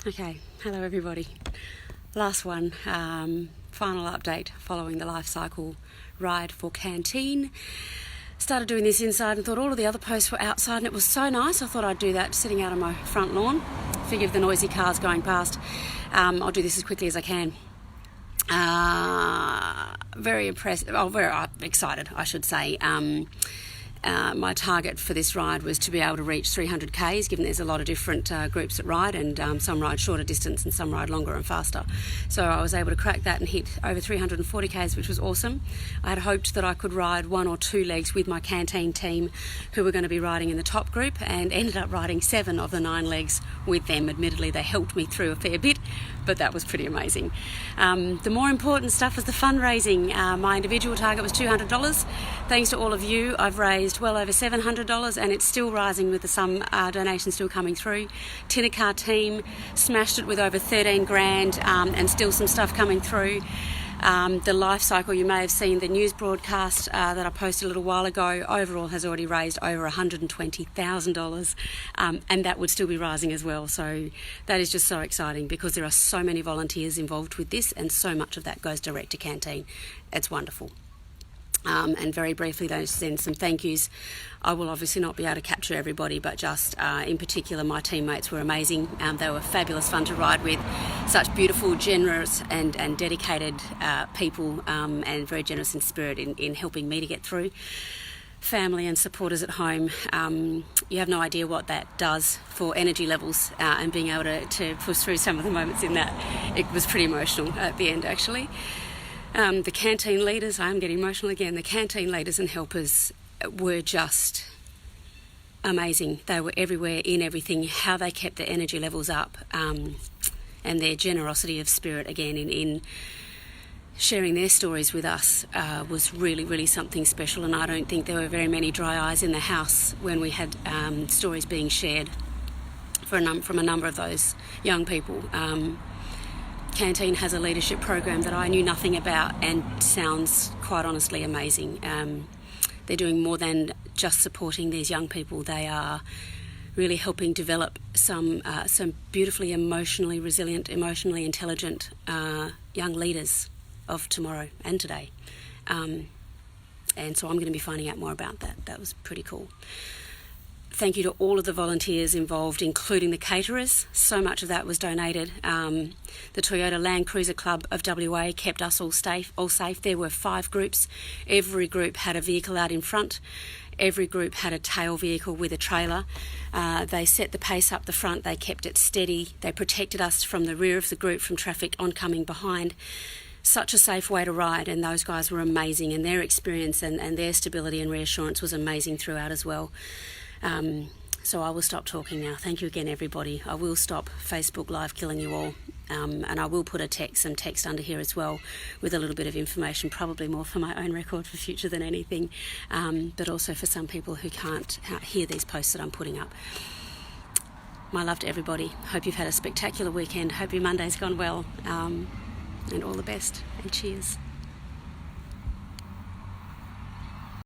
Okay, hello everybody. Last one, final update following the life cycle ride for CanTeen. Started doing this inside and thought all of the other posts were outside, and it was so nice. I thought I'd do that sitting out on my front lawn. Figure if the noisy cars going past, I'll do this as quickly as I can. Very impressed, very excited, I should say. My target for this ride was to be able to reach 300 Ks, given there's a lot of different groups that ride, and some ride shorter distance and some ride longer and faster. So I was able to crack that and hit over 340 Ks, which was awesome. I had hoped that I could ride 1 or 2 legs with my CanTeen team, who were going to be riding in the top group, and ended up riding 7 of the 9 legs with them. Admittedly, they helped me through a fair bit, but that was pretty amazing. The more important stuff was the fundraising. My individual target was $200. Thanks to all of you, I've raised well over $700, and it's still rising with some donations still coming through. Tinner Car team smashed it with over 13 grand, and still some stuff coming through. The life cycle, you may have seen the news broadcast that I posted a little while ago, overall has already raised over $120,000, and that would still be rising as well. So that is just so exciting, because there are so many volunteers involved with this, and so much of that goes direct to CanTeen. It's wonderful. And very briefly, though, send some thank yous. I will obviously not be able to capture everybody, but just in particular, my teammates were amazing. They were fabulous fun to ride with. Such beautiful, generous and dedicated people, and very generous in spirit in helping me to get through. Family and supporters at home, you have no idea what that does for energy levels, and being able to push through some of the moments in that. It was pretty emotional at the end, actually. The CanTeen leaders, I am getting emotional again, the CanTeen leaders and helpers were just amazing. They were everywhere, in everything. How they kept their energy levels up, and their generosity of spirit, again, in sharing their stories with us, was really, really something special. And I don't think there were very many dry eyes in the house when we had stories being shared from a number of those young people. CanTeen has a leadership program that I knew nothing about, and sounds quite honestly amazing. They're doing more than just supporting these young people. They are really helping develop some beautifully emotionally resilient, emotionally intelligent young leaders of tomorrow and today. And so I'm going to be finding out more about that. That was pretty cool. Thank you to all of the volunteers involved, including the caterers. So much of that was donated. The Toyota Land Cruiser Club of WA kept us all safe. There were 5 groups. Every group had a vehicle out in front. Every group had a tail vehicle with a trailer. They set the pace up the front. They kept it steady. They protected us from the rear of the group from traffic oncoming behind. Such a safe way to ride, and those guys were amazing, and their experience and their stability and reassurance was amazing throughout as well. So I will stop talking now. Thank you again, everybody. I will stop Facebook Live killing you all, and I will put some text under here as well with a little bit of information, probably more for my own record for future than anything, but also for some people who can't hear these posts that I'm putting up. My love to everybody. Hope you've had a spectacular weekend. Hope your Monday's gone well, and all the best, and cheers.